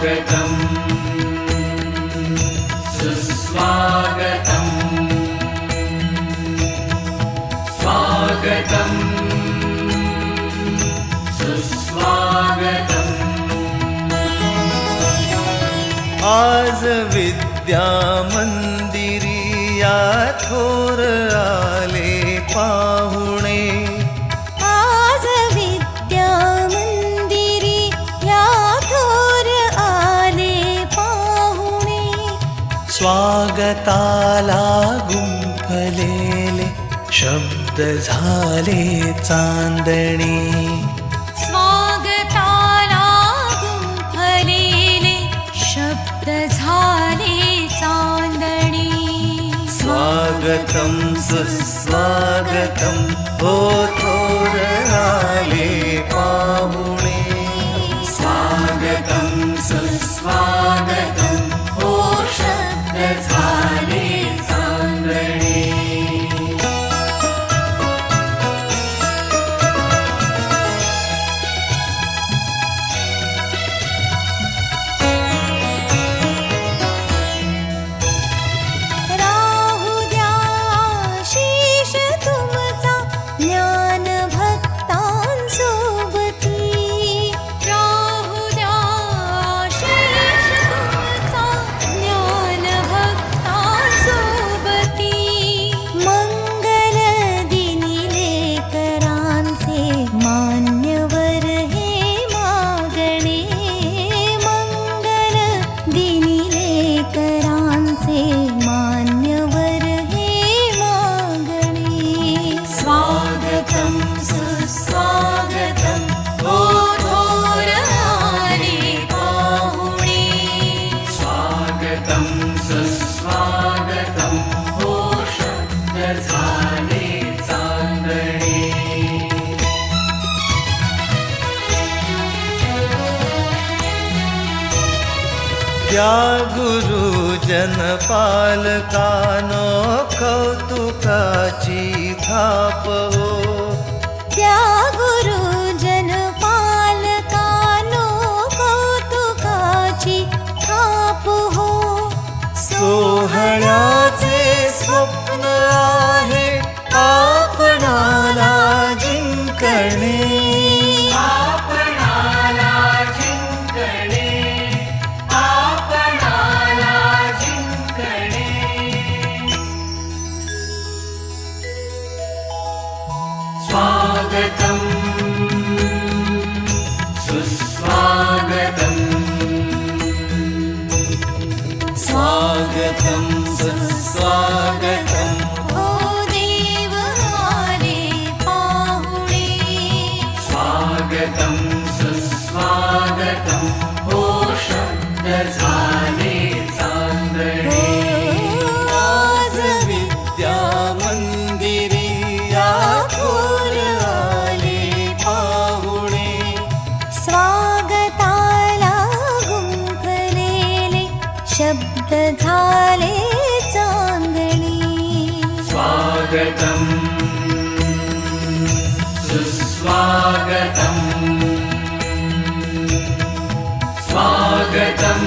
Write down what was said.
स्वागतम् सुस्वागतम् स्वागतम् सुस्वागतम्। आज विद्या मंदिरी या थोर आले पाहुणे, आज विद्या मंदिरी या थोर आले पाहुणे, स्वागताला गुंफलेले शब्द झाले चांदणी, स्वागताला गुंफलेले शब्द झाले चांदणी। स्वागतम् सुस्वागतम् ओ थोर आले पाहुणे, स्वागतम् सुस्वागतम् ओ शब्द झाले चांदणी। राहू द्या शीश तुमचा ज्ञान भक्तांसोबती, राहू द्या शीश तुमचा ज्ञान भक्तांसोबती। मंगल दिनी लेकरांचे मान्यवर हे मागणे, मंगल दिनी लेकरांचे मान्यवर हे मागणे। स्वागतम् सुस्वागतम् ओ थोर आले पाहुणे, स्वागतम् सुस्वागतम् ओ शब्द झाले चांदणी। त्या गुरुजन पालकानो कौतुकाची थाप हो, त्या गुरुजन पालकानो कौतुकाची थाप हो। सोहळ्याचे स्वप्न आहे आपणाला जिंकणे, आपणाला जिंकणे, आपणाला जिंकणे। स्वागतम् सुस्वागतम् स्वागतम् सुस्वागतम् ओ देव आले पाहुणे, स्वागतम् सुस्वागतम् ओ शब्द झाले चांदणी। आज विद्या मंदिरी या थोर आले पाहुणे, स्वागताला गुंफलेले शब्द झाले चांदणी। स्वागतम् सुस्वागतम् स्वागतम्